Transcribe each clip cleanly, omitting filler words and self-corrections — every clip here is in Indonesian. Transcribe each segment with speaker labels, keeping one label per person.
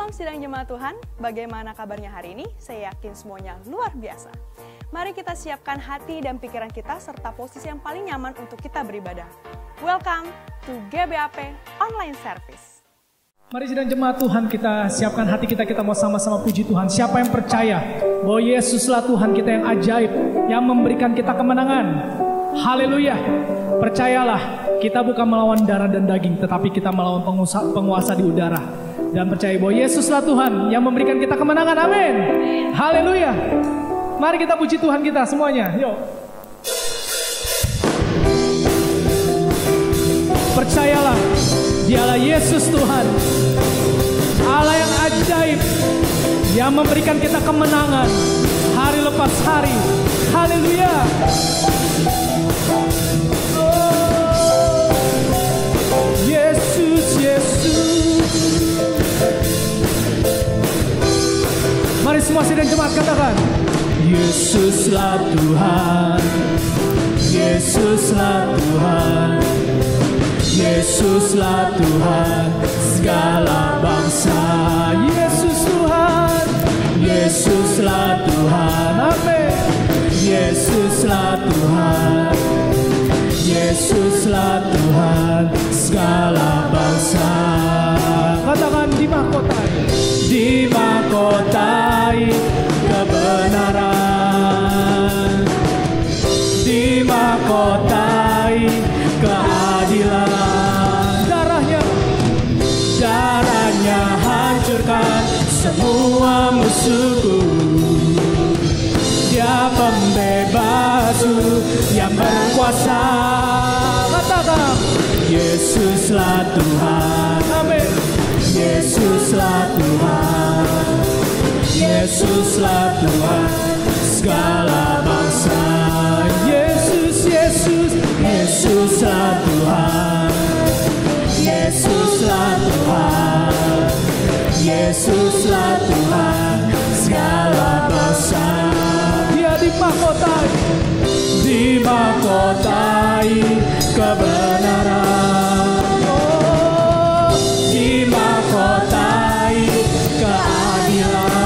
Speaker 1: Shalom sidang jemaat Tuhan, bagaimana kabarnya hari ini? Saya yakin semuanya luar biasa. Mari kita siapkan hati dan pikiran kita serta posisi yang paling nyaman untuk kita beribadah. Welcome to GBAP Online Service.
Speaker 2: Mari sidang jemaat Tuhan, kita siapkan hati kita mau sama-sama puji Tuhan. Siapa yang percaya bahwa Yesuslah Tuhan kita yang ajaib, yang memberikan kita kemenangan. Haleluya. Percayalah, kita bukan melawan darah dan daging, tetapi kita melawan penguasa di udara. Dan percaya bahwa Yesuslah Tuhan yang memberikan kita kemenangan. Amin. Haleluya. Mari kita puji Tuhan kita semuanya. Yuk. Percayalah, Dialah Yesus Tuhan, Allah yang ajaib, yang memberikan kita kemenangan hari lepas hari. Haleluya. Yesus, Yesus. Mari semua sidang jemaat katakan, Yesuslah Tuhan, Yesuslah Tuhan, Yesuslah Tuhan segala bangsa. Yesus Tuhan, Yesuslah Tuhan, amin. Yesuslah Tuhan, Yesuslah Tuhan segala bangsa. Katakan dimahkotai kebenaran, dimahkotai keadilan. Darahnya hancurkan semua musuhku. Dia pembebasku yang berkuasa. Katakan, Yesuslah Tuhan, amin. Yesuslah Tuhan, Yesuslah Tuhan segala bangsa. Yesus, Yesus, Yesuslah Tuhan, Yesuslah Tuhan, Yesuslah Tuhan segala bangsa. Dia dimahkotai kebenaran, dimahkotai keadilan.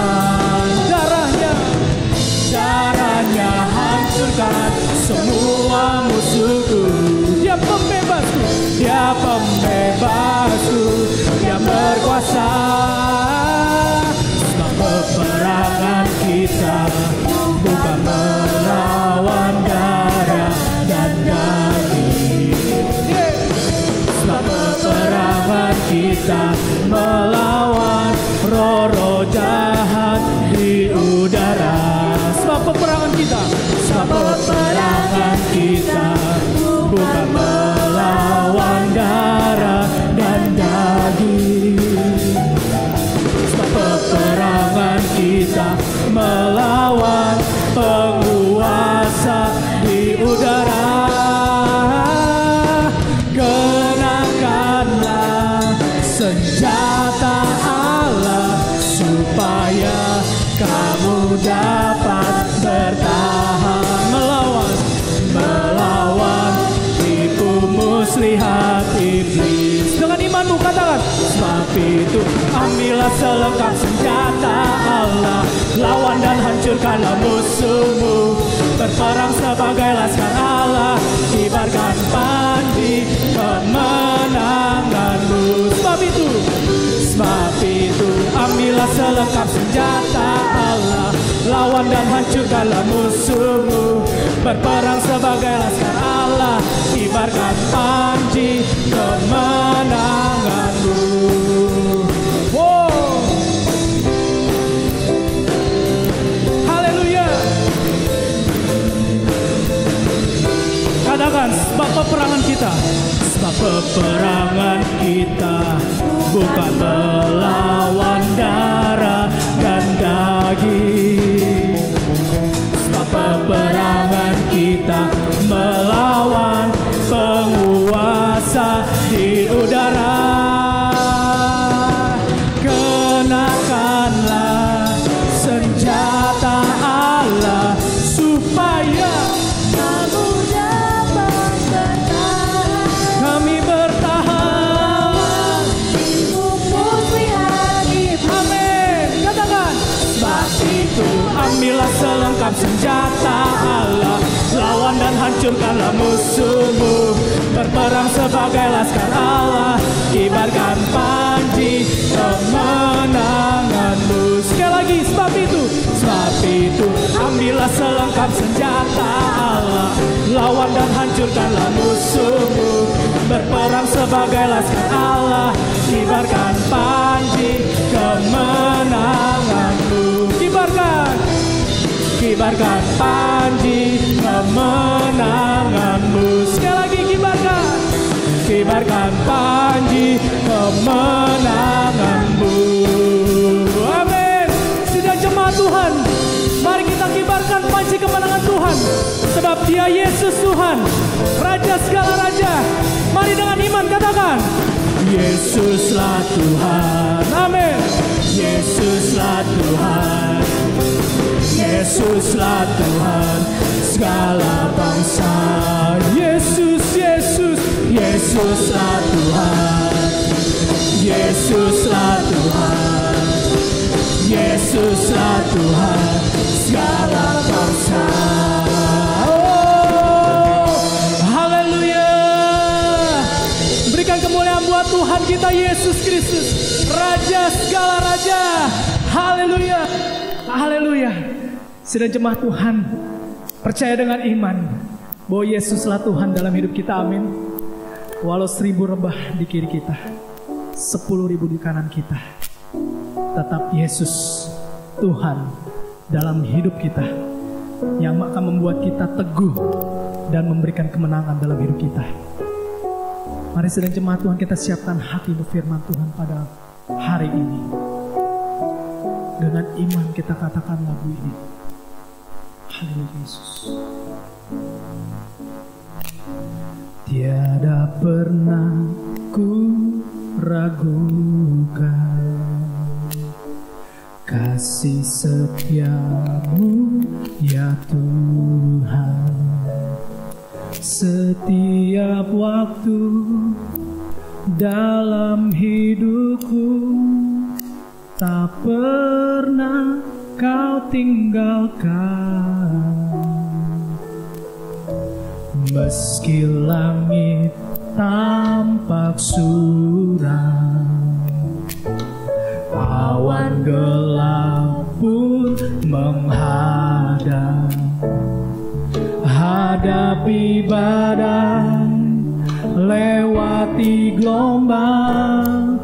Speaker 2: Darahnya hancurkan semua musuhku. Dia pembebasku yang berkuasa. Sebab peperangan kita bukan melawan darah dan daging. Sebab peperangan kita melawan roh-roh jahat di udara. Sebab peperangan kita bukan melawan darah dan daging. Sebab peperangan kita melawan penguasa di udara. Kenakanlah senjata Allah supaya kamu dapat bertahan melawan tipu muslihat iblis. Dengan imanmu katakan, sebab itu ambillah selengkap senjata Allah, lawan dan hancurkanlah musuhmu. Berperang sebagai laskar Allah, kibarkan panji kemenanganmu. Sebab itu ambillah selengkap senjata Allah, lawan dan hancurkanlah musuhmu. Berperang sebagai laskar Allah, kibarkan panji kemenanganmu. Wow. Haleluya. Katakan, sebab peperangan kita bukan melawan darah dan daging. Sebab peperangan kita melawan penguasa di udara. Kenakanlah senjata Allah supaya kamu dapat bertahan. Kami bertahan. Amin. selengkap senjata Allah. Lawan dan hancurkanlah musuhmu, berperang sebagai laskar Allah. Kibarkan panji kemenanganmu. Sekali lagi, sebab itu ambillah selengkap senjata Allah. Lawan dan hancurkanlah musuhmu, berperang sebagai laskar Allah. Kibarkan panji kemenanganmu. Kibarkan panji kemenanganmu. Sekali lagi, kibarkan panji kemenanganmu. Amin. Sidang jemaat Tuhan, mari kita kibarkan panji kemenangan Tuhan, sebab Dia Yesus Tuhan, Raja segala raja. Mari dengan iman katakan, Yesuslah Tuhan. Amin. Yesuslah Tuhan, Yesuslah Tuhan segala bangsa. Yesus, Yesus, Yesuslah Tuhan, Yesuslah Tuhan, Yesuslah Tuhan segala bangsa. Oh, haleluya. Berikan kemuliaan buat Tuhan kita Yesus Kristus, Raja segala raja. Haleluya, haleluya. Sidang jemaat Tuhan, percaya dengan iman bahwa Yesuslah Tuhan dalam hidup kita. Amin. Walau 1000 rebah di kiri kita, 10.000 di kanan kita, tetap Yesus Tuhan dalam hidup kita, yang akan membuat kita teguh dan memberikan kemenangan dalam hidup kita. Mari sidang jemaat Tuhan, kita siapkan hati untuk firman Tuhan pada hari ini. Dengan iman kita katakan lagu ini. Haleluya Yesus. Tiada pernah ku ragukan kasih setiamu ya Tuhan. Setiap waktu dalam hidupku tak pernah Kau tinggalkan. Meski langit tampak suram, awan gelap pun menghadap. Hadapi badai, lewati gelombang,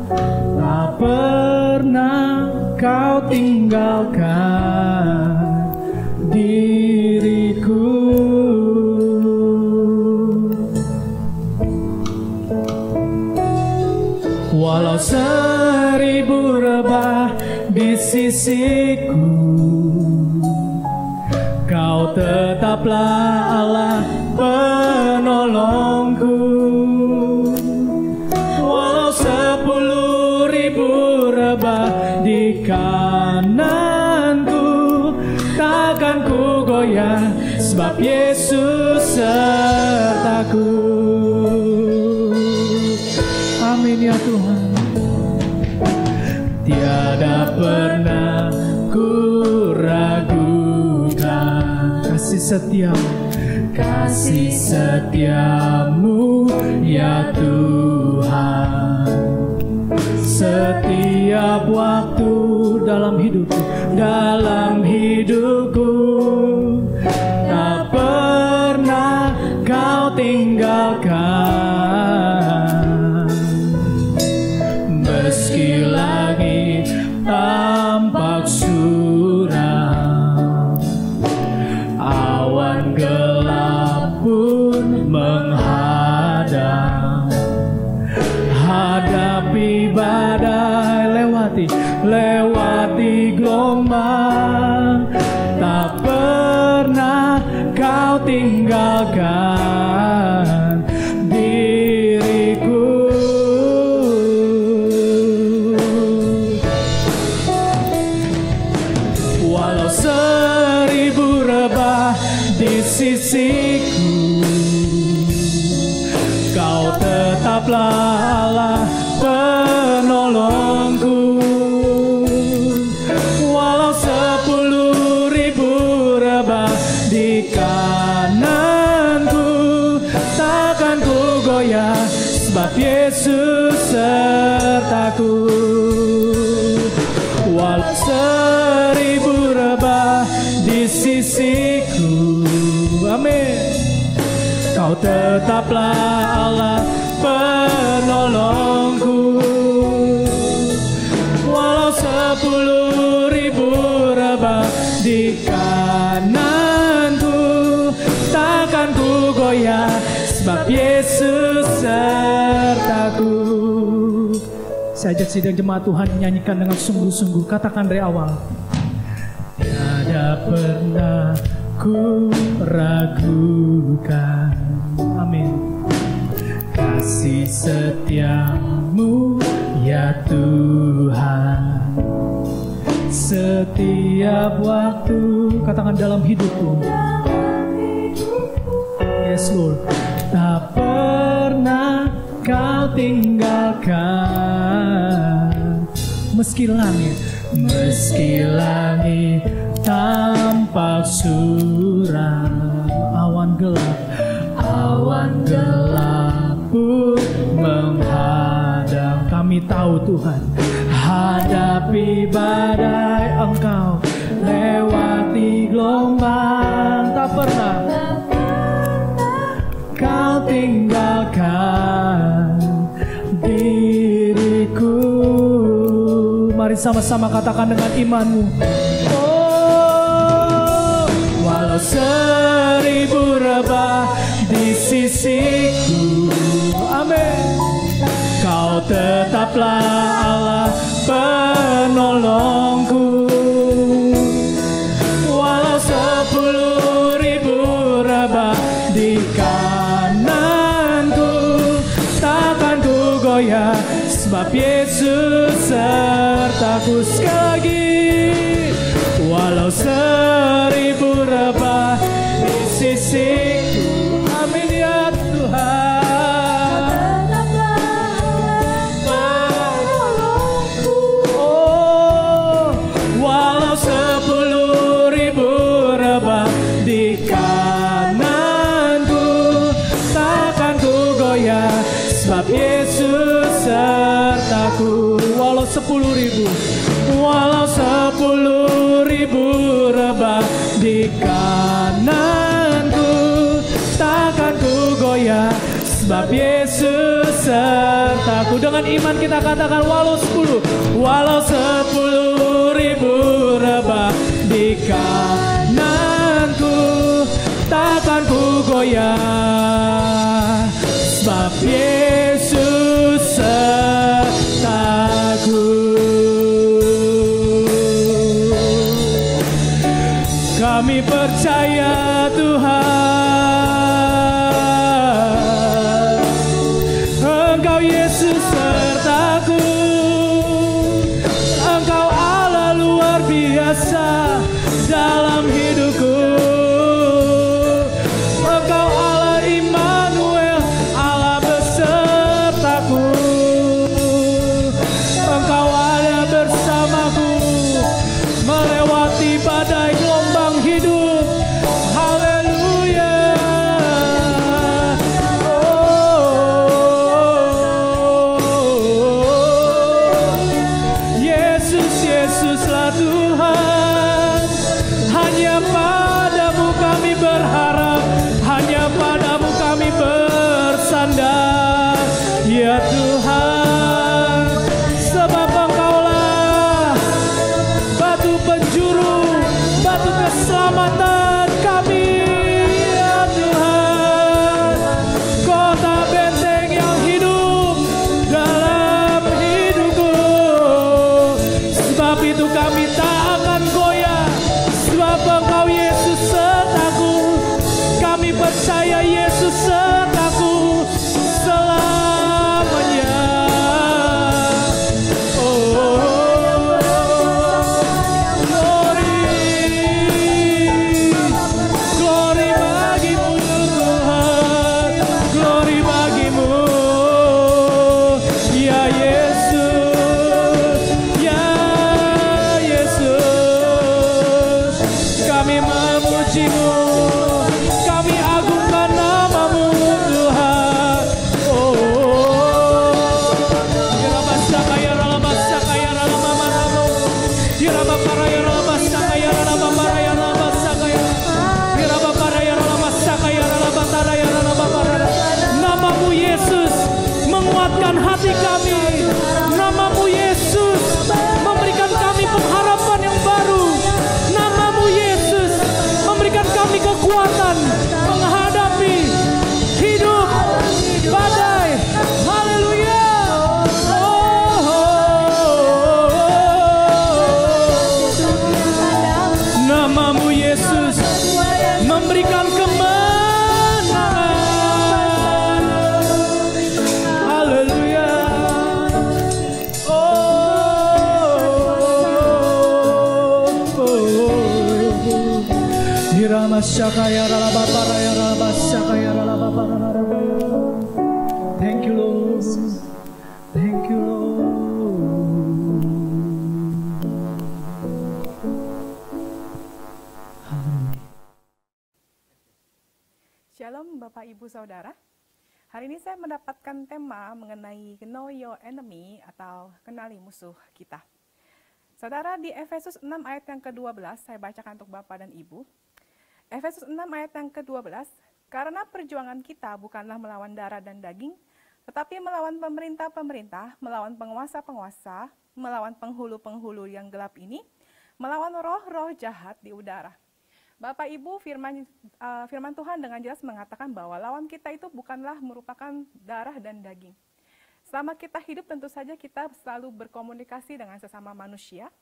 Speaker 2: tak pernah Kau tinggalkan diriku. Walau 1000 rebah di sisiku, Kau tetaplah Allah penolongku. Walau 10.000 rebah di kananku, takkan ku goyah, sebab Yesus sertaku. Amin ya Tuhan. Tiada pernah ku ragukan kasih setiamu ya Tuhan. Setiap waktu dalam hidupku, tak pernah Kau tinggalkan. Meski langit tampak suram, awan gelap pun menghadap. Hadapi badai, lewati gelombang, tak pernah Kau tinggalkan diriku. Walau 1000 rebah di sisiku, Kau tetaplah Allah penolongku. Walau 10.000 rebah sebab Yesus sertaku. Walau 1000 rebah di sisiku, amin, Kau tetaplah Allah penolongku. Walau 10.000 rebah di kananku, takkan ku goyah, sebab Yesus sertaku. Saya ajak sidang jemaat Tuhan nyanyikan dengan sungguh-sungguh. Katakan dari awal. Tiada pernah ku ragukan, amin, kasih setiamu ya Tuhan. Setiap waktu, katakan dalam hidupku. Yes Lord. Tak pernah Kau tinggalkan, meski langit tampak suram, awan gelap pun menghadang. Kami tahu Tuhan, hadapi badai Engkau, lewati gelombang, tak pernah Kau tinggalkan diriku. Mari sama-sama katakan dengan imanmu. Oh, walau 1000 rebah di sisiku, amin, Kau tetaplah Allah penolongku. Walau 10.000 rebah di kananku, takkan ku goyah, sebab Yesus sertaku. Sekali lagi. Walau 1000 rebah di sisiku, amin ya Tuhan. Oh, walau 10.000 rebah di kananku, takkan ku goyah, sebab Yesus sertaku. Walau 10.000, walau 10.000 rebah di kananku, takkan ku goyah, sebab Yesus sertaku. Dengan iman kita katakan walau 10.000 rebah di kananku, takkan ku goyah, sebab Yesus sertaku. Kami percaya Tuhan, Engkau Yesus sertaku. Engkau Allah luar biasa dalam hidupku. Engkau Allah Immanuel, Allah besertaku. Engkau ada bersamaku melewati badai gelombang hidup. Haleluya. Yesus, Yesuslah Tuhan. Hanya padamu kami berharap, hanya padamu kami bersandar, ya Tuhan. Sebab Engkaulah batu penjuru, batu keselamatan kami, ya Tuhan. Kota benteng yang hidup dalam hidupku. Sebab itu kami tak akan goyah, sebab Engkau Yesus sertaku. Kami percaya Yesus sertaku selamanya. Glory bagimu Tuhan, glory bagimu, ya Yesus, ya Yesus. Kami memujimu, kami agungkan namamu Thank you, Lord. Thank you, Lord.
Speaker 3: Shalom Bapak Ibu Saudara. Hari ini saya mendapatkan tema mengenai Know Your Enemy atau kenali musuh kita. Saudara, di Efesus 6 ayat yang ke-12, saya bacakan untuk Bapak dan Ibu. Efesus 6 ayat yang ke-12, karena perjuangan kita bukanlah melawan darah dan daging, tetapi melawan pemerintah-pemerintah, melawan penguasa-penguasa, melawan penghulu-penghulu yang gelap ini, melawan roh-roh jahat di udara. Bapak Ibu, firman Tuhan dengan jelas mengatakan bahwa lawan kita itu bukanlah merupakan darah dan daging. Selama kita hidup tentu saja kita selalu berkomunikasi dengan sesama manusia.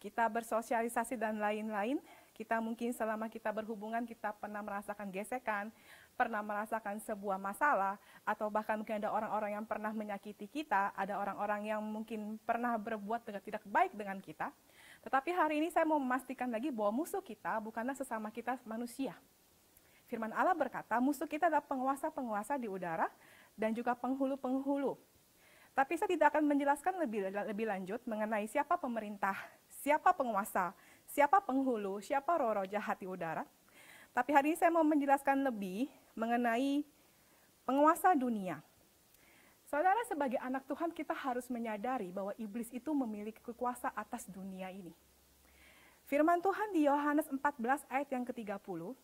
Speaker 3: Kita bersosialisasi dan lain-lain. Kita mungkin selama kita berhubungan kita pernah merasakan gesekan, pernah merasakan sebuah masalah, atau bahkan mungkin ada orang-orang yang pernah menyakiti kita, ada orang-orang yang mungkin pernah berbuat tidak baik dengan kita. Tetapi hari ini saya mau memastikan lagi bahwa musuh kita bukanlah sesama kita manusia. Firman Allah berkata, musuh kita adalah penguasa-penguasa di udara dan juga penghulu-penghulu. Tapi saya tidak akan menjelaskan lebih lanjut mengenai siapa pemerintah, siapa penguasa, siapa penghulu, siapa roh-roh jahat di udara. Tapi hari ini saya mau menjelaskan lebih mengenai penguasa dunia. Saudara, sebagai anak Tuhan kita harus menyadari bahwa iblis itu memiliki kekuasaan atas dunia ini. Firman Tuhan di Yohanes 14 ayat yang ke-30,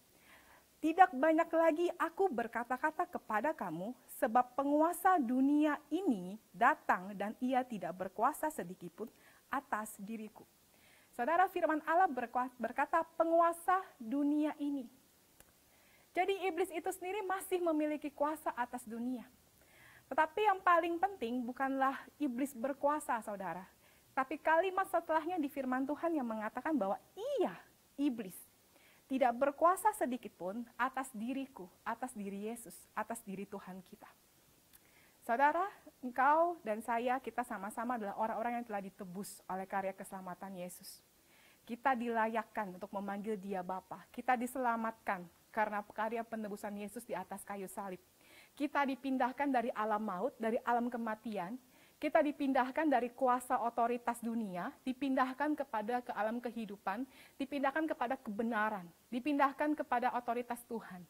Speaker 3: tidak banyak lagi aku berkata-kata kepada kamu, sebab penguasa dunia ini datang dan ia tidak berkuasa sedikitpun atas diriku. Saudara, firman Allah berkata penguasa dunia ini. Jadi iblis itu sendiri masih memiliki kuasa atas dunia. Tetapi yang paling penting bukanlah iblis berkuasa, saudara. Tapi kalimat setelahnya di firman Tuhan yang mengatakan bahwa iya, iblis tidak berkuasa sedikit pun atas diriku, atas diri Yesus, atas diri Tuhan kita. Saudara, engkau dan saya, kita sama-sama adalah orang-orang yang telah ditebus oleh karya keselamatan Yesus. Kita dilayakkan untuk memanggil Dia Bapa. Kita diselamatkan karena karya penebusan Yesus di atas kayu salib. Kita dipindahkan dari alam maut, dari alam kematian. Kita dipindahkan dari kuasa otoritas dunia, dipindahkan kepada ke alam kehidupan, dipindahkan kepada kebenaran, dipindahkan kepada otoritas Tuhan.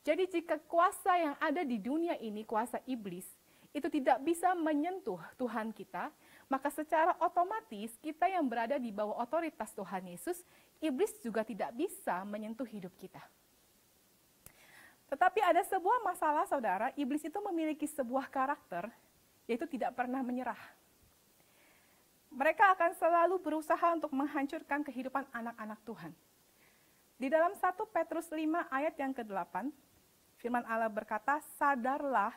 Speaker 3: Jadi jika kuasa yang ada di dunia ini, kuasa iblis, itu tidak bisa menyentuh Tuhan kita, maka secara otomatis kita yang berada di bawah otoritas Tuhan Yesus, iblis juga tidak bisa menyentuh hidup kita. Tetapi ada sebuah masalah, saudara, iblis itu memiliki sebuah karakter, yaitu tidak pernah menyerah. Mereka akan selalu berusaha untuk menghancurkan kehidupan anak-anak Tuhan. Di dalam 1 Petrus 5 ayat yang ke-8, firman Allah berkata, sadarlah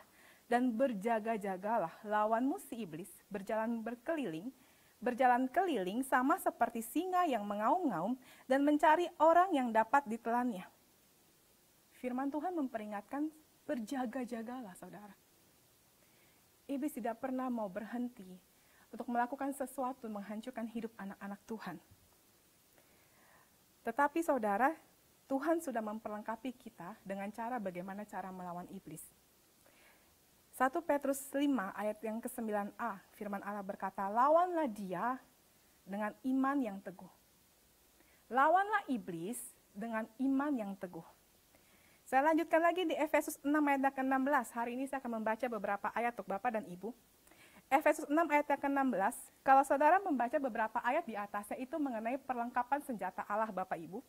Speaker 3: dan berjaga-jagalah lawanmu si iblis, berjalan keliling sama seperti singa yang mengaum-ngaum dan mencari orang yang dapat ditelannya. Firman Tuhan memperingatkan, berjaga-jagalah, saudara. Iblis tidak pernah mau berhenti untuk melakukan sesuatu menghancurkan hidup anak-anak Tuhan. Tetapi saudara, Tuhan sudah memperlengkapi kita dengan cara bagaimana cara melawan iblis. 1 Petrus 5 ayat yang ke-9a, firman Allah berkata, lawanlah dia dengan iman yang teguh. Lawanlah iblis dengan iman yang teguh. Saya lanjutkan lagi di Efesus 6 ayat ke-16. Hari ini saya akan membaca beberapa ayat untuk Bapak dan Ibu. Efesus 6 ayat ke-16, kalau saudara membaca beberapa ayat di atasnya itu mengenai perlengkapan senjata Allah Bapak Ibu.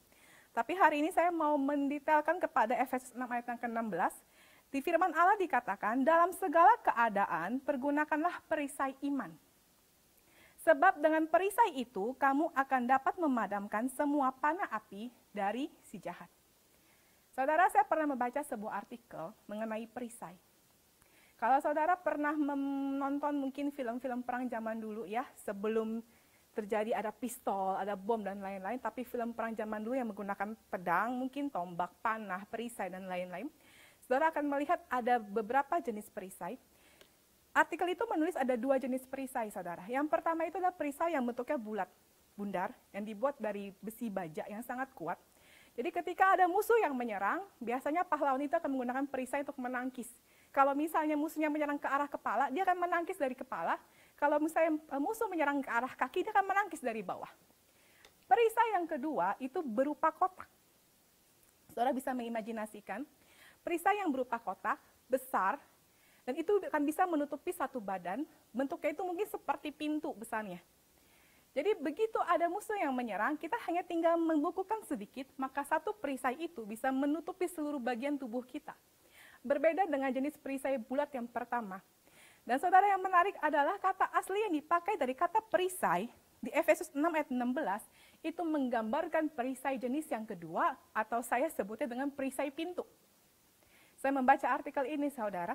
Speaker 3: Tapi hari ini saya mau mendetailkan kepada Efesus 6 ayat ke-16. Di firman Allah dikatakan, dalam segala keadaan pergunakanlah perisai iman. Sebab dengan perisai itu kamu akan dapat memadamkan semua panah api dari si jahat. Saudara, saya pernah membaca sebuah artikel mengenai perisai. Kalau saudara pernah menonton mungkin film-film perang zaman dulu ya, sebelum terjadi ada pistol, ada bom dan lain-lain, tapi film perang zaman dulu yang menggunakan pedang, mungkin tombak, panah, perisai dan lain-lain, saudara akan melihat ada beberapa jenis perisai. Artikel itu menulis ada 2 jenis perisai, saudara. Yang pertama itu adalah perisai yang bentuknya bulat, bundar, yang dibuat dari besi baja yang sangat kuat. Jadi ketika ada musuh yang menyerang, biasanya pahlawan itu akan menggunakan perisai untuk menangkis. Kalau misalnya musuhnya menyerang ke arah kepala, dia akan menangkis dari kepala. Kalau misalnya musuh menyerang ke arah kaki, dia akan menangkis dari bawah. Perisai yang kedua itu berupa kotak. Saudara bisa mengimajinasikan, perisai yang berupa kotak, besar, dan itu akan bisa menutupi satu badan, bentuknya itu mungkin seperti pintu besarnya. Jadi begitu ada musuh yang menyerang, kita hanya tinggal membukukan sedikit, maka satu perisai itu bisa menutupi seluruh bagian tubuh kita. Berbeda dengan jenis perisai bulat yang pertama. Dan saudara, yang menarik adalah kata asli yang dipakai dari kata perisai, di Efesus 6 ayat 16, itu menggambarkan perisai jenis yang kedua, atau saya sebutnya dengan perisai pintu. Saya membaca artikel ini, saudara.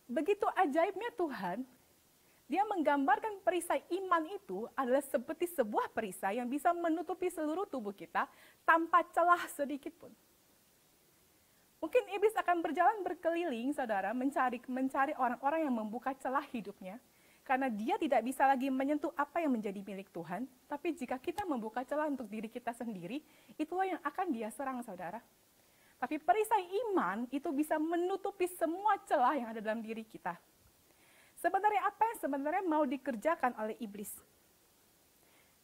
Speaker 3: Begitu ajaibnya Tuhan, Dia menggambarkan perisai iman itu adalah seperti sebuah perisai yang bisa menutupi seluruh tubuh kita tanpa celah sedikit pun. Mungkin iblis akan berjalan berkeliling, saudara, mencari orang-orang yang membuka celah hidupnya, karena dia tidak bisa lagi menyentuh apa yang menjadi milik Tuhan, tapi jika kita membuka celah untuk diri kita sendiri, itulah yang akan dia serang, saudara. Tapi perisai iman itu bisa menutupi semua celah yang ada dalam diri kita. Sebenarnya apa yang sebenarnya mau dikerjakan oleh iblis?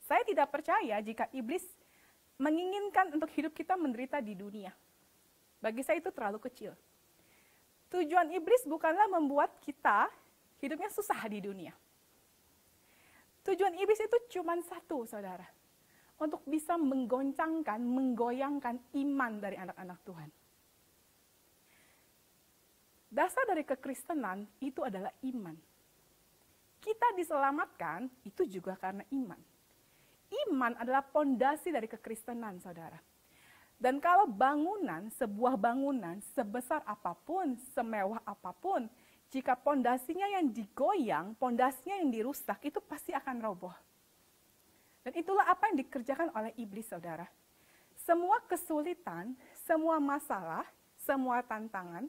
Speaker 3: Saya tidak percaya jika iblis menginginkan untuk hidup kita menderita di dunia. Bagi saya itu terlalu kecil. Tujuan iblis bukanlah membuat kita hidupnya susah di dunia. Tujuan iblis itu cuma satu, saudara. Untuk bisa menggoncangkan, menggoyangkan iman dari anak-anak Tuhan. Dasar dari kekristenan itu adalah iman. Kita diselamatkan itu juga karena iman. Iman adalah pondasi dari kekristenan, saudara. Dan kalau bangunan, sebuah bangunan sebesar apapun, semewah apapun, jika pondasinya yang digoyang, pondasinya yang dirusak, itu pasti akan roboh. Dan itulah apa yang dikerjakan oleh iblis, saudara. Semua kesulitan, semua masalah, semua tantangan,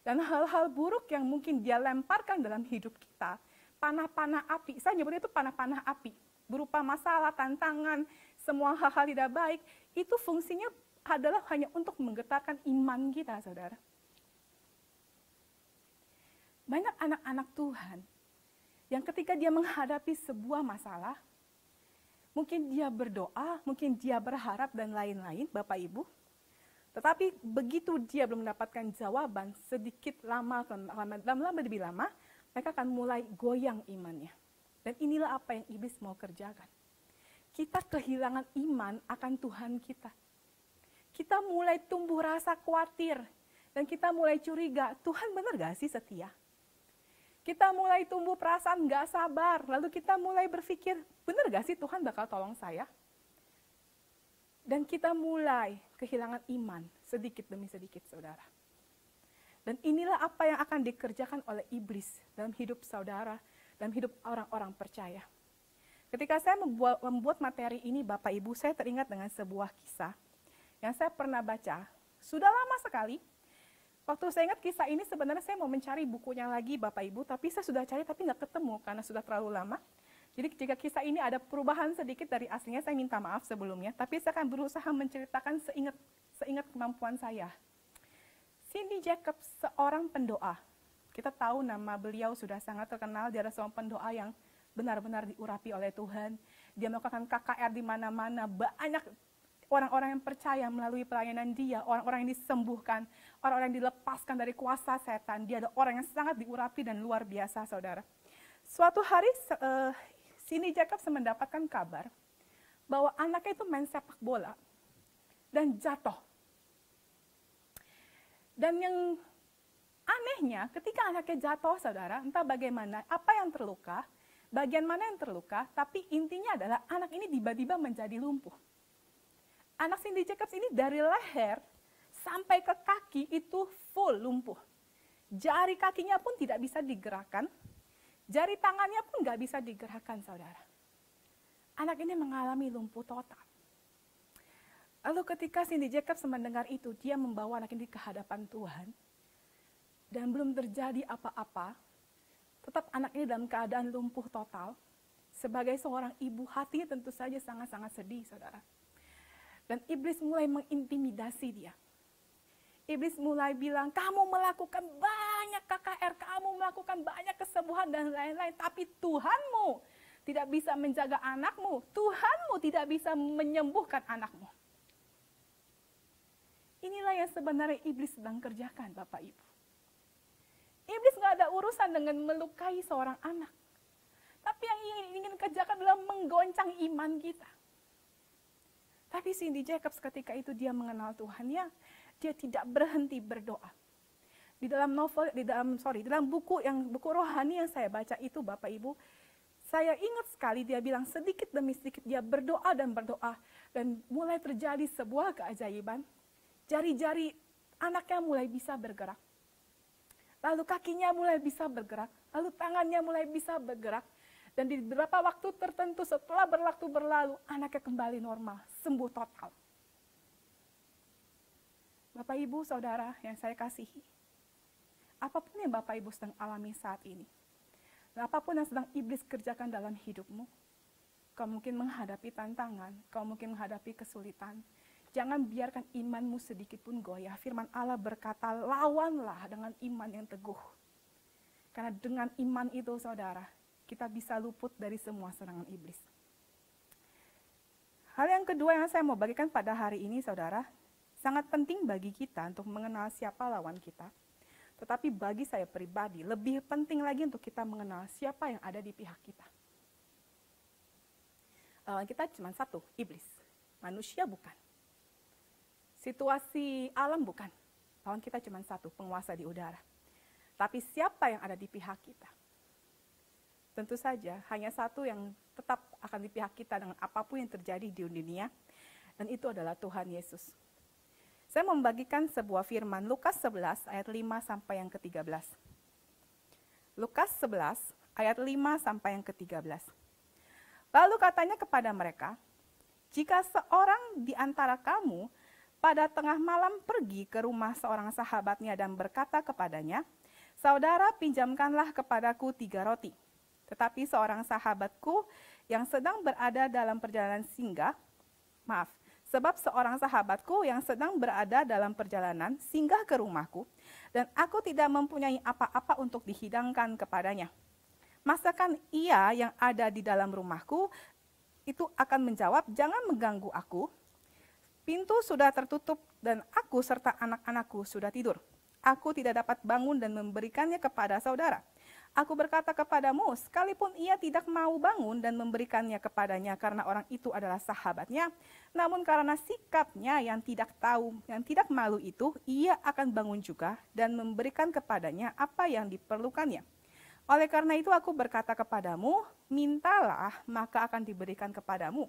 Speaker 3: dan hal-hal buruk yang mungkin dia lemparkan dalam hidup kita, panah-panah api, saya nyebutnya itu panah-panah api, berupa masalah, tantangan, semua hal-hal tidak baik, itu fungsinya adalah hanya untuk menggetarkan iman kita, saudara. Banyak anak-anak Tuhan yang ketika dia menghadapi sebuah masalah, mungkin dia berdoa, mungkin dia berharap dan lain-lain, Bapak Ibu, tetapi begitu dia belum mendapatkan jawaban, sedikit lama lebih lama, mereka akan mulai goyang imannya. Dan inilah apa yang iblis mau kerjakan. Kita kehilangan iman akan Tuhan kita. Kita mulai tumbuh rasa khawatir, dan kita mulai curiga, Tuhan benar gak sih setia? Kita mulai tumbuh perasaan gak sabar, lalu kita mulai berpikir, benar gak sih Tuhan bakal tolong saya? Dan kita mulai kehilangan iman sedikit demi sedikit, saudara. Dan inilah apa yang akan dikerjakan oleh iblis dalam hidup saudara, dalam hidup orang-orang percaya. Ketika saya membuat materi ini, Bapak Ibu, saya teringat dengan sebuah kisah yang saya pernah baca. Sudah lama sekali. Waktu saya ingat kisah ini, sebenarnya saya mau mencari bukunya lagi, Bapak Ibu, tapi saya sudah cari tapi nggak ketemu karena sudah terlalu lama. Jadi jika kisah ini ada perubahan sedikit dari aslinya, saya minta maaf sebelumnya. Tapi saya akan berusaha menceritakan seingat kemampuan saya. Cindy Jacobs, seorang pendoa. Kita tahu nama beliau sudah sangat terkenal. Dia adalah seorang pendoa yang benar-benar diurapi oleh Tuhan. Dia melakukan KKR di mana-mana. Banyak orang-orang yang percaya melalui pelayanan dia. Orang-orang yang disembuhkan. Orang-orang yang dilepaskan dari kuasa setan. Dia adalah orang yang sangat diurapi dan luar biasa, saudara. Suatu hari, Cindy Jacobs mendapatkan kabar bahwa anaknya itu main sepak bola dan jatuh. Dan yang anehnya, ketika anaknya jatuh, saudara, entah bagaimana, apa yang terluka, bagian mana yang terluka, tapi intinya adalah anak ini tiba-tiba menjadi lumpuh. Anak Cindy Jacobs ini dari leher sampai ke kaki itu full lumpuh. Jari kakinya pun tidak bisa digerakkan. Jari tangannya pun nggak bisa digerakkan, saudara. Anak ini mengalami lumpuh total. Lalu ketika Cindy Jacobs mendengar itu, dia membawa anak ini ke hadapan Tuhan. Dan belum terjadi apa-apa, tetap anak ini dalam keadaan lumpuh total. Sebagai seorang ibu, hatinya tentu saja sangat-sangat sedih, saudara. Dan iblis mulai mengintimidasi dia. Iblis mulai bilang, kamu melakukan banyak KKR, kamu melakukan banyak kesembuhan dan lain-lain. Tapi Tuhanmu tidak bisa menjaga anakmu. Tuhanmu tidak bisa menyembuhkan anakmu. Inilah yang sebenarnya iblis sedang kerjakan, Bapak Ibu. Iblis gak ada urusan dengan melukai seorang anak. Tapi yang ingin kerjakan adalah menggoncang iman kita. Tapi Cindy Jacobs ketika itu dia mengenal Tuhannya, dia tidak berhenti berdoa. Di dalam buku rohani yang saya baca itu, Bapak Ibu, saya ingat sekali dia bilang sedikit demi sedikit dia berdoa dan mulai terjadi sebuah keajaiban. Jari-jari anaknya mulai bisa bergerak. Lalu kakinya mulai bisa bergerak, lalu tangannya mulai bisa bergerak. Dan di beberapa waktu tertentu setelah waktu berlalu, anaknya kembali normal, sembuh total. Bapak Ibu, Saudara yang saya kasihi, apapun yang Bapak Ibu sedang alami saat ini, dan apapun yang sedang iblis kerjakan dalam hidupmu, kau mungkin menghadapi tantangan, kau mungkin menghadapi kesulitan, jangan biarkan imanmu sedikit pun goyah. Firman Allah berkata, lawanlah dengan iman yang teguh. Karena dengan iman itu, Saudara, kita bisa luput dari semua serangan iblis. Hal yang kedua yang saya mau bagikan pada hari ini, Saudara, sangat penting bagi kita untuk mengenal siapa lawan kita. Tetapi bagi saya pribadi, lebih penting lagi untuk kita mengenal siapa yang ada di pihak kita. Lawan kita cuma satu, iblis. Manusia bukan. Situasi alam bukan. Lawan kita cuma satu, penguasa di udara. Tapi siapa yang ada di pihak kita? Tentu saja hanya satu yang tetap akan di pihak kita dengan apapun yang terjadi di dunia. Dan itu adalah Tuhan Yesus. Saya membagikan sebuah firman Lukas 11 ayat 5 sampai yang ke-13. Lukas 11 ayat 5 sampai yang ke-13. Lalu katanya kepada mereka, jika seorang di antara kamu pada tengah malam pergi ke rumah seorang sahabatnya dan berkata kepadanya, saudara pinjamkanlah kepadaku 3 roti. Tetapi seorang sahabatku yang sedang berada dalam perjalanan singgah ke rumahku, dan aku tidak mempunyai apa-apa untuk dihidangkan kepadanya. Masakan ia yang ada di dalam rumahku itu akan menjawab, jangan mengganggu aku. Pintu sudah tertutup dan aku serta anak-anakku sudah tidur. Aku tidak dapat bangun dan memberikannya kepada saudara. Aku berkata kepadamu, sekalipun ia tidak mau bangun dan memberikannya kepadanya karena orang itu adalah sahabatnya, namun karena sikapnya yang tidak malu itu, ia akan bangun juga dan memberikan kepadanya apa yang diperlukannya. Oleh karena itu aku berkata kepadamu, mintalah maka akan diberikan kepadamu.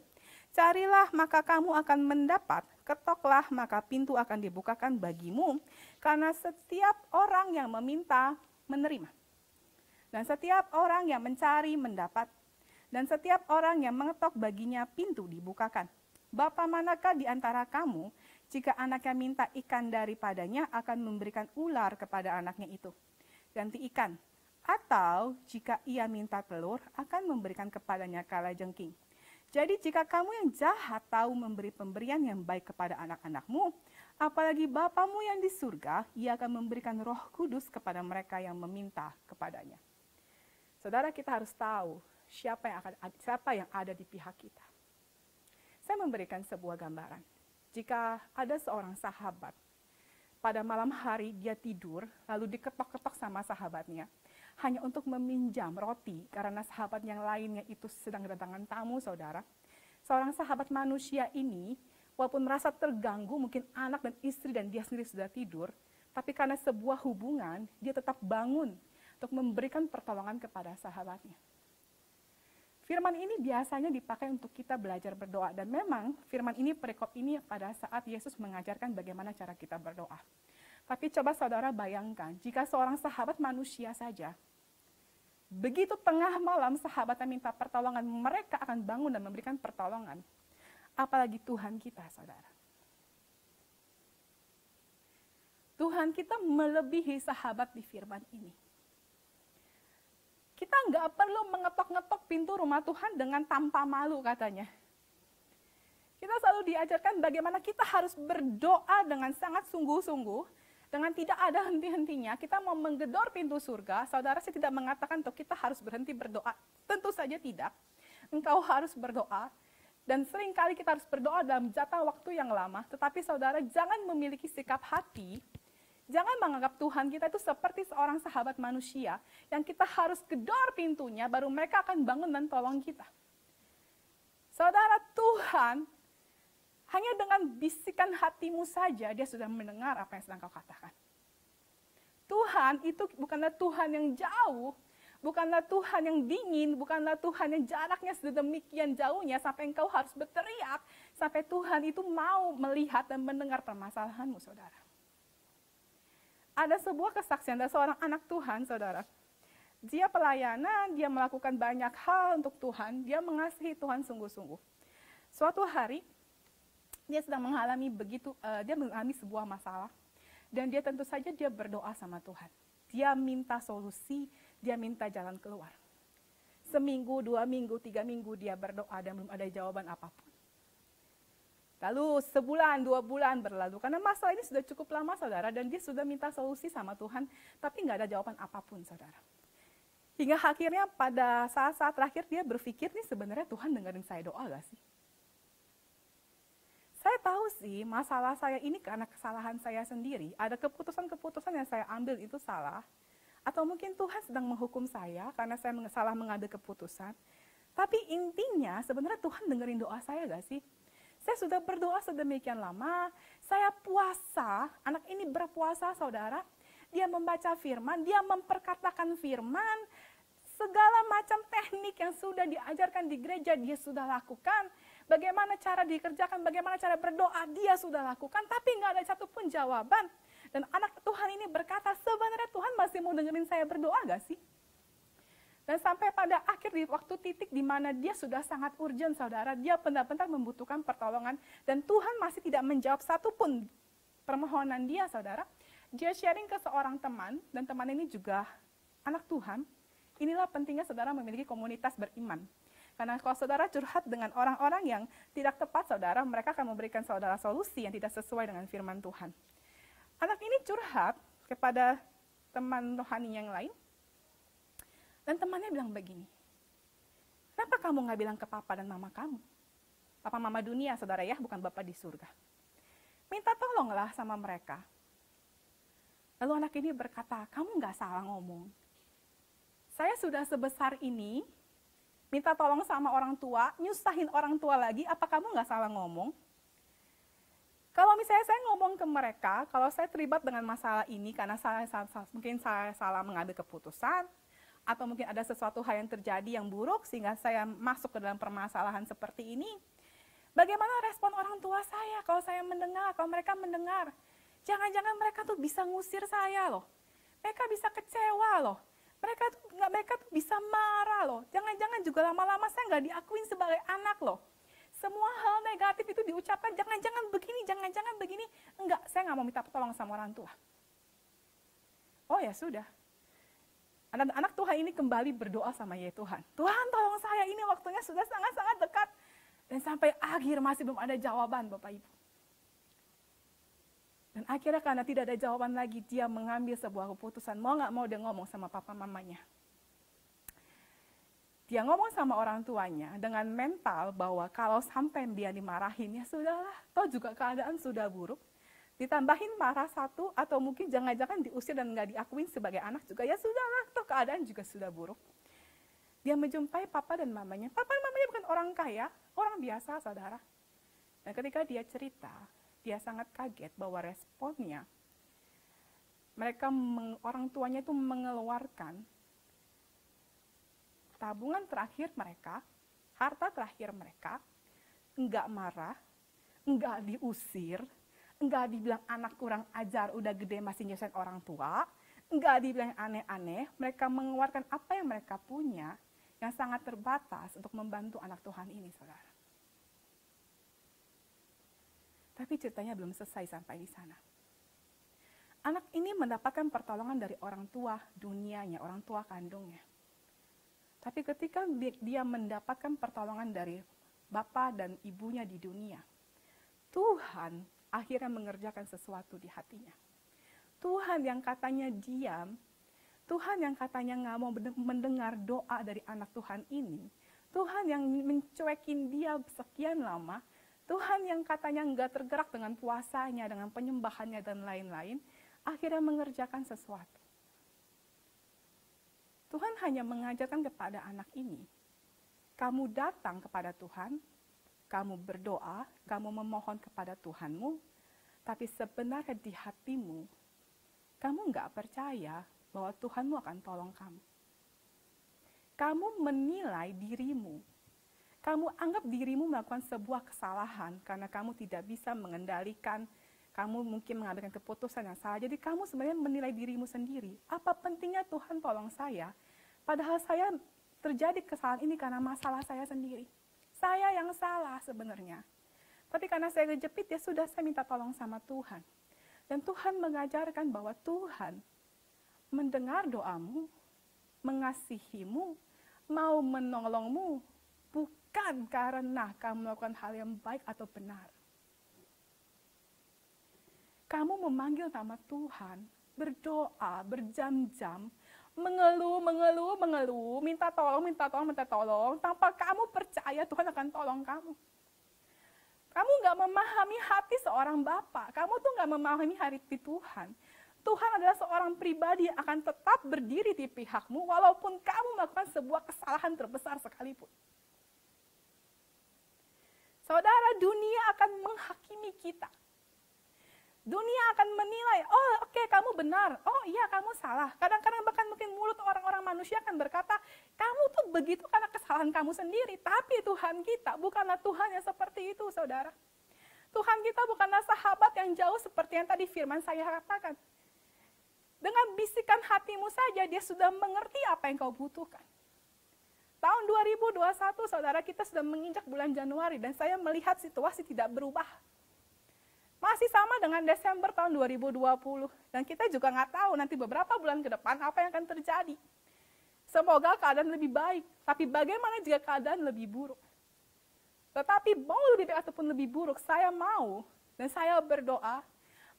Speaker 3: Carilah maka kamu akan mendapat, ketoklah maka pintu akan dibukakan bagimu, karena setiap orang yang meminta menerima. Dan setiap orang yang mencari mendapat, dan setiap orang yang mengetok baginya pintu dibukakan. Bapa manakah di antara kamu, jika anaknya minta ikan daripadanya akan memberikan ular kepada anaknya itu? Ganti ikan. Atau jika ia minta telur, akan memberikan kepadanya kalajengking. Jadi jika kamu yang jahat tahu memberi pemberian yang baik kepada anak-anakmu, apalagi Bapamu yang di surga, ia akan memberikan Roh Kudus kepada mereka yang meminta kepadanya. Saudara, kita harus tahu siapa yang ada di pihak kita. Saya memberikan sebuah gambaran. Jika ada seorang sahabat, pada malam hari dia tidur, lalu diketok-ketok sama sahabatnya, hanya untuk meminjam roti, karena sahabat yang lainnya itu sedang kedatangan tamu, saudara. Seorang sahabat manusia ini, walaupun merasa terganggu, mungkin anak dan istri dan dia sendiri sudah tidur, tapi karena sebuah hubungan, dia tetap bangun untuk memberikan pertolongan kepada sahabatnya. Firman ini biasanya dipakai untuk kita belajar berdoa, dan memang firman ini, perikop ini pada saat Yesus mengajarkan bagaimana cara kita berdoa. Tapi coba saudara bayangkan, jika seorang sahabat manusia saja, begitu tengah malam sahabatnya minta pertolongan, mereka akan bangun dan memberikan pertolongan. Apalagi Tuhan kita, saudara. Tuhan kita melebihi sahabat di firman ini. Kita nggak perlu mengetok-ngetok pintu rumah Tuhan dengan tanpa malu, katanya. Kita selalu diajarkan bagaimana kita harus berdoa dengan sangat sungguh-sungguh, dengan tidak ada henti-hentinya. Kita mau menggedor pintu surga, saudara, saya tidak mengatakan untuk kita harus berhenti berdoa. Tentu saja tidak. Engkau harus berdoa, dan seringkali kita harus berdoa dalam jatah waktu yang lama. Tetapi saudara, jangan memiliki sikap hati, jangan menganggap Tuhan kita itu seperti seorang sahabat manusia, yang kita harus gedor pintunya, baru mereka akan bangun dan tolong kita. Saudara, Tuhan hanya dengan bisikan hatimu saja, dia sudah mendengar apa yang sedang kau katakan. Tuhan itu bukanlah Tuhan yang jauh, bukanlah Tuhan yang dingin, bukanlah Tuhan yang jaraknya sedemikian jauhnya sampai engkau harus berteriak, sampai Tuhan itu mau melihat dan mendengar permasalahanmu, saudara. Ada sebuah kesaksian dari seorang anak Tuhan, saudara. Dia pelayanan, dia melakukan banyak hal untuk Tuhan, dia mengasihi Tuhan sungguh-sungguh. Suatu hari, dia sedang mengalami sebuah masalah, dan dia tentu saja dia berdoa sama Tuhan. Dia minta solusi, dia minta jalan keluar. Seminggu, 2 minggu, 3 minggu dia berdoa dan belum ada jawaban apapun. Lalu sebulan, 2 bulan berlalu, karena masalah ini sudah cukup lama, saudara, dan dia sudah minta solusi sama Tuhan, tapi nggak ada jawaban apapun, saudara. Hingga akhirnya pada saat-saat terakhir dia berpikir, nih sebenarnya Tuhan dengerin saya doa gak sih? Saya tahu sih masalah saya ini karena kesalahan saya sendiri, ada keputusan-keputusan yang saya ambil itu salah, atau mungkin Tuhan sedang menghukum saya karena saya salah mengambil keputusan. Tapi intinya sebenarnya Tuhan dengerin doa saya gak sih? Saya sudah berdoa sedemikian lama, saya puasa, anak ini berpuasa, saudara. Dia membaca firman, dia memperkatakan firman, segala macam teknik yang sudah diajarkan di gereja dia sudah lakukan. Bagaimana cara dikerjakan, bagaimana cara berdoa dia sudah lakukan, tapi nggak ada satupun jawaban. Dan anak Tuhan ini berkata, sebenarnya Tuhan masih mau dengerin saya berdoa gak sih? Dan sampai pada akhir di waktu titik di mana dia sudah sangat urgent, saudara, dia benar-benar membutuhkan pertolongan, dan Tuhan masih tidak menjawab satupun permohonan dia, saudara. Dia sharing ke seorang teman, dan teman ini juga anak Tuhan. Inilah pentingnya saudara memiliki komunitas beriman. Karena kalau saudara curhat dengan orang-orang yang tidak tepat, saudara, mereka akan memberikan saudara solusi yang tidak sesuai dengan firman Tuhan. Anak ini curhat kepada teman rohani yang lain, dan temannya bilang begini, kenapa kamu nggak bilang ke papa dan mama kamu? Papa mama dunia, saudara ya, bukan bapak di surga. Minta tolonglah sama mereka. Lalu anak ini berkata, kamu nggak salah ngomong. Saya sudah sebesar ini, minta tolong sama orang tua, nyusahin orang tua lagi, apa kamu nggak salah ngomong? Kalau misalnya saya ngomong ke mereka, kalau saya terlibat dengan masalah ini karena mungkin saya salah mengambil keputusan, atau mungkin ada sesuatu hal yang terjadi yang buruk sehingga saya masuk ke dalam permasalahan seperti ini. Bagaimana respon orang tua saya kalau saya mendengar, kalau mereka mendengar? Jangan-jangan mereka tuh bisa ngusir saya loh. Mereka bisa kecewa loh. Mereka tuh bisa marah loh. Jangan-jangan juga lama-lama saya nggak diakuin sebagai anak loh. Semua hal negatif itu diucapkan, jangan-jangan begini, jangan-jangan begini. Enggak, saya nggak mau minta tolong sama orang tua. Oh ya sudah. Anak Tuhan ini kembali berdoa sama ya Tuhan. Tuhan tolong saya, ini waktunya sudah sangat-sangat dekat. Dan sampai akhir masih belum ada jawaban Bapak Ibu. Dan akhirnya karena tidak ada jawaban lagi, dia mengambil sebuah keputusan. Mau nggak mau dia ngomong sama papa mamanya. Dia ngomong sama orang tuanya dengan mental bahwa kalau sampai dia dimarahin, ya sudahlah. Toh juga keadaan sudah buruk. Ditambahin marah satu, atau mungkin jangan-jangan diusir dan nggak diakuin sebagai anak juga, ya sudahlah, toh keadaan juga sudah buruk. Dia menjumpai papa dan mamanya. Papa dan mamanya bukan orang kaya, orang biasa, saudara. Dan ketika dia cerita, dia sangat kaget bahwa responnya, orang tuanya itu mengeluarkan tabungan terakhir mereka, harta terakhir mereka, enggak marah, enggak diusir, enggak dibilang anak kurang ajar, udah gede masih nyusahin orang tua, enggak dibilang aneh-aneh, mereka mengeluarkan apa yang mereka punya, yang sangat terbatas untuk membantu anak Tuhan ini, saudara. Tapi ceritanya belum selesai sampai di sana. Anak ini mendapatkan pertolongan dari orang tua dunianya, orang tua kandungnya. Tapi ketika dia mendapatkan pertolongan dari bapa dan ibunya di dunia, Tuhan akhirnya mengerjakan sesuatu di hatinya. Tuhan yang katanya diam, Tuhan yang katanya nggak mau mendengar doa dari anak Tuhan ini, Tuhan yang mencuekin dia sekian lama, Tuhan yang katanya nggak tergerak dengan puasanya, dengan penyembahannya dan lain-lain, akhirnya mengerjakan sesuatu. Tuhan hanya mengajarkan kepada anak ini, kamu datang kepada Tuhan, kamu berdoa, kamu memohon kepada Tuhanmu, tapi sebenarnya di hatimu, kamu nggak percaya bahwa Tuhanmu akan tolong kamu. Kamu menilai dirimu, kamu anggap dirimu melakukan sebuah kesalahan karena kamu tidak bisa mengendalikan, kamu mungkin mengambil keputusan yang salah. Jadi kamu sebenarnya menilai dirimu sendiri. Apa pentingnya Tuhan tolong saya? Padahal saya terjadi kesalahan ini karena masalah saya sendiri. Saya yang salah sebenarnya. Tapi karena saya kejepit, ya sudah, saya minta tolong sama Tuhan. Dan Tuhan mengajarkan bahwa Tuhan mendengar doamu, mengasihimu, mau menolongmu, bukan karena kamu melakukan hal yang baik atau benar. Kamu memanggil nama Tuhan, berdoa, berjam-jam, mengeluh, minta tolong, tanpa kamu percaya Tuhan akan tolong kamu. Kamu nggak memahami hati seorang Bapa, kamu tuh nggak memahami hati Tuhan. Tuhan adalah seorang pribadi yang akan tetap berdiri di pihakmu, walaupun kamu melakukan sebuah kesalahan terbesar sekalipun. Saudara, dunia akan menghakimi kita. Dunia akan menilai, oh oke, kamu benar, oh iya kamu salah. Kadang-kadang bahkan mungkin mulut orang-orang manusia akan berkata, kamu tuh begitu karena kesalahan kamu sendiri. Tapi Tuhan kita bukanlah Tuhan yang seperti itu, saudara. Tuhan kita bukanlah sahabat yang jauh seperti yang tadi firman saya katakan. Dengan bisikan hatimu saja, dia sudah mengerti apa yang kau butuhkan. Tahun 2021, saudara, kita sudah menginjak bulan Januari, dan saya melihat situasi tidak berubah. Masih sama dengan Desember tahun 2020. Dan kita juga nggak tahu nanti beberapa bulan ke depan apa yang akan terjadi. Semoga keadaan lebih baik. Tapi bagaimana jika keadaan lebih buruk? Tetapi mau lebih baik ataupun lebih buruk, saya mau dan saya berdoa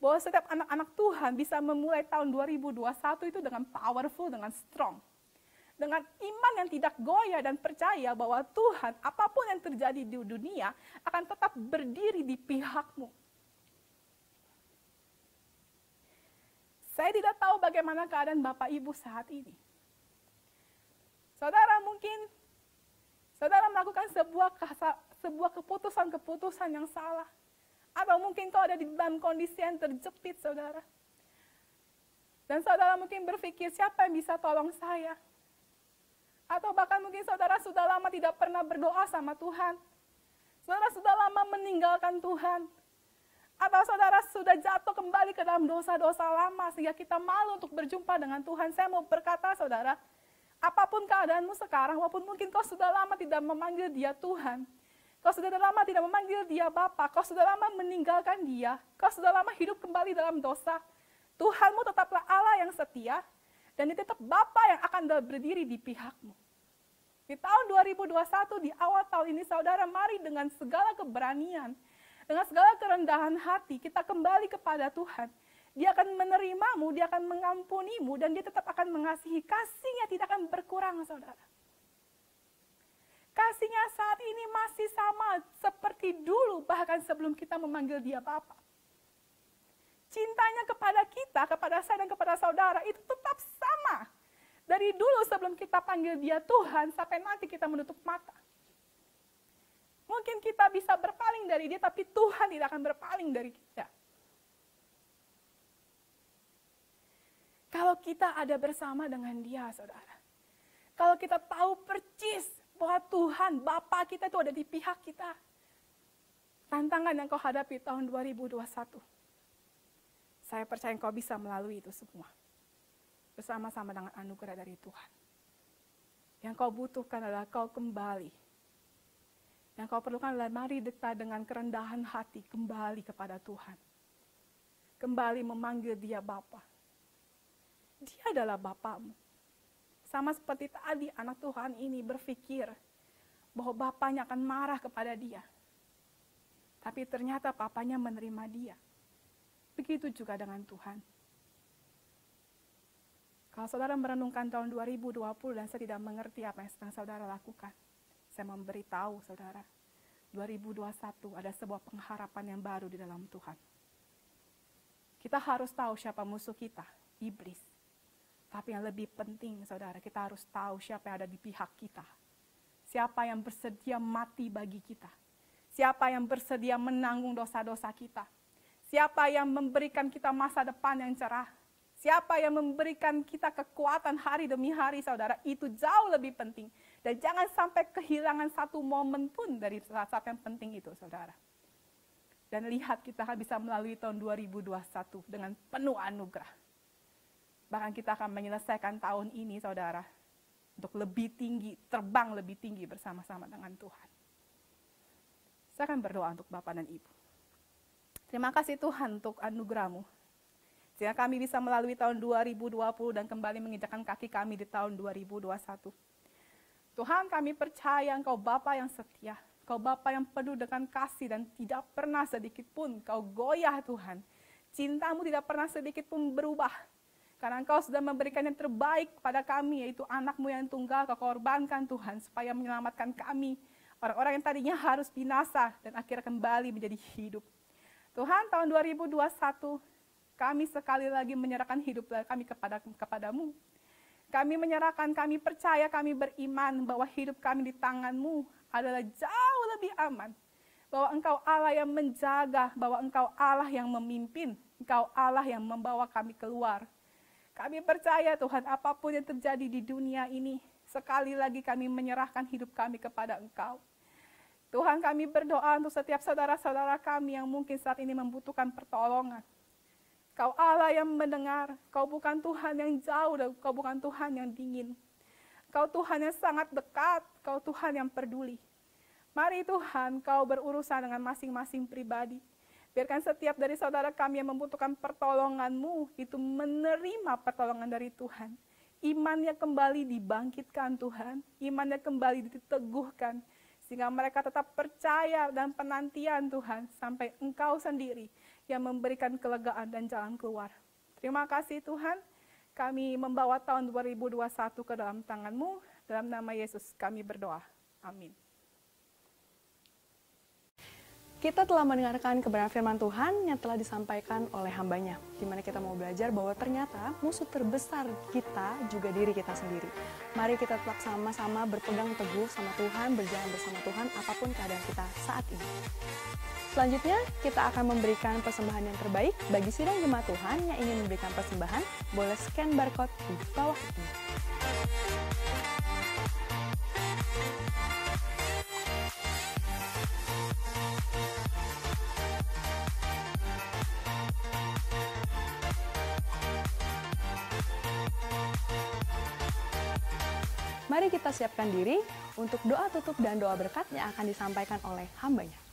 Speaker 3: bahwa setiap anak-anak Tuhan bisa memulai tahun 2021 itu dengan powerful, dengan strong. Dengan iman yang tidak goyah dan percaya bahwa Tuhan, apapun yang terjadi di dunia, akan tetap berdiri di pihakmu. Saya tidak tahu bagaimana keadaan Bapak Ibu saat ini. Saudara, mungkin saudara melakukan sebuah keputusan-keputusan yang salah. Atau mungkin kau ada di dalam kondisi yang terjepit, saudara. Dan saudara mungkin berpikir, siapa yang bisa tolong saya? Atau bahkan mungkin saudara sudah lama tidak pernah berdoa sama Tuhan. Saudara sudah lama meninggalkan Tuhan. Atau saudara sudah jatuh kembali ke dalam dosa-dosa lama sehingga kita malu untuk berjumpa dengan Tuhan. Saya mau berkata, saudara, apapun keadaanmu sekarang, walaupun mungkin kau sudah lama tidak memanggil dia Tuhan, kau sudah lama tidak memanggil dia Bapa, kau sudah lama meninggalkan dia, kau sudah lama hidup kembali dalam dosa, Tuhanmu tetaplah Allah yang setia, dan dia tetap Bapa yang akan berdiri di pihakmu. Di tahun 2021, di awal tahun ini, saudara, mari dengan segala keberanian, dengan segala kerendahan hati, kita kembali kepada Tuhan. Dia akan menerimamu, dia akan mengampunimu, dan dia tetap akan mengasihi. Kasih-Nya tidak akan berkurang, saudara. Kasih-Nya saat ini masih sama seperti dulu, bahkan sebelum kita memanggil dia Bapa. Cintanya kepada kita, kepada saya dan kepada saudara, itu tetap sama. Dari dulu sebelum kita panggil dia Tuhan, sampai nanti kita menutup mata. Mungkin kita bisa berpaling dari dia, tapi Tuhan tidak akan berpaling dari kita. Kalau kita ada bersama dengan dia, saudara. Kalau kita tahu percis bahwa Tuhan, Bapa kita itu ada di pihak kita. Tantangan yang kau hadapi tahun 2021. Saya percaya kau bisa melalui itu semua. Bersama-sama dengan anugerah dari Tuhan. Yang kau butuhkan adalah kau kembali. Yang kau perlukan adalah mari kita dengan kerendahan hati kembali kepada Tuhan. Kembali memanggil dia Bapa. Dia adalah Bapamu. Sama seperti tadi anak Tuhan ini berpikir bahwa bapaknya akan marah kepada dia. Tapi ternyata papanya menerima dia. Begitu juga dengan Tuhan. Kalau saudara merenungkan tahun 2020 dan saya tidak mengerti apa yang sedang saudara lakukan, saya memberitahu saudara, 2021 ada sebuah pengharapan yang baru di dalam Tuhan. Kita harus tahu siapa musuh kita, iblis. Tapi yang lebih penting saudara, kita harus tahu siapa yang ada di pihak kita. Siapa yang bersedia mati bagi kita. Siapa yang bersedia menanggung dosa-dosa kita. Siapa yang memberikan kita masa depan yang cerah. Siapa yang memberikan kita kekuatan hari demi hari, saudara, itu jauh lebih penting. Dan jangan sampai kehilangan satu momen pun dari saat-saat yang penting itu, saudara. Dan lihat, kita akan bisa melalui tahun 2021 dengan penuh anugerah. Bahkan kita akan menyelesaikan tahun ini, saudara, untuk lebih tinggi, terbang lebih tinggi bersama-sama dengan Tuhan. Saya akan berdoa untuk Bapak dan Ibu. Terima kasih Tuhan untuk anugerah-Mu. Sehingga kami bisa melalui tahun 2020 dan kembali menginjakkan kaki kami di tahun 2021. Tuhan, kami percaya Engkau Bapa yang setia. Engkau Bapa yang penuh dengan kasih dan tidak pernah sedikit pun Engkau goyah Tuhan. Cinta-Mu tidak pernah sedikit pun berubah. Karena Engkau sudah memberikan yang terbaik pada kami, yaitu anak-Mu yang tunggal Kau korbankan Tuhan, supaya menyelamatkan kami. Orang-orang yang tadinya harus binasa dan akhirnya kembali menjadi hidup. Tuhan, tahun 2021, kami sekali lagi menyerahkan hidup kami kepadamu. Kami menyerahkan, kami percaya, kami beriman bahwa hidup kami di tangan-Mu adalah jauh lebih aman. Bahwa Engkau Allah yang menjaga, bahwa Engkau Allah yang memimpin, Engkau Allah yang membawa kami keluar. Kami percaya Tuhan, apapun yang terjadi di dunia ini, sekali lagi kami menyerahkan hidup kami kepada Engkau. Tuhan, kami berdoa untuk setiap saudara-saudara kami yang mungkin saat ini membutuhkan pertolongan. Kau Allah yang mendengar, Kau bukan Tuhan yang jauh, dan Kau bukan Tuhan yang dingin. Kau Tuhan yang sangat dekat, Kau Tuhan yang peduli. Mari Tuhan, Kau berurusan dengan masing-masing pribadi. Biarkan setiap dari saudara kami yang membutuhkan pertolongan-Mu, itu menerima pertolongan dari Tuhan. Imannya kembali dibangkitkan Tuhan, imannya kembali diteguhkan. Sehingga mereka tetap percaya dan penantian Tuhan, sampai Engkau sendiri yang memberikan kelegaan dan jalan keluar. Terima kasih Tuhan, kami membawa tahun 2021 ke dalam tangan-Mu, dalam nama Yesus kami berdoa. Amin.
Speaker 1: Kita telah mendengarkan kebenaran firman Tuhan yang telah disampaikan oleh hambanya, di mana kita mau belajar bahwa ternyata musuh terbesar kita juga diri kita sendiri. Mari kita tetap sama-sama berpegang teguh sama Tuhan, berjalan bersama Tuhan apapun keadaan kita saat ini. Selanjutnya, kita akan memberikan persembahan yang terbaik bagi sidang jemaat Tuhan yang ingin memberikan persembahan, boleh scan barcode di bawah ini. Mari kita siapkan diri untuk doa tutup dan doa berkat yang akan disampaikan oleh hambanya.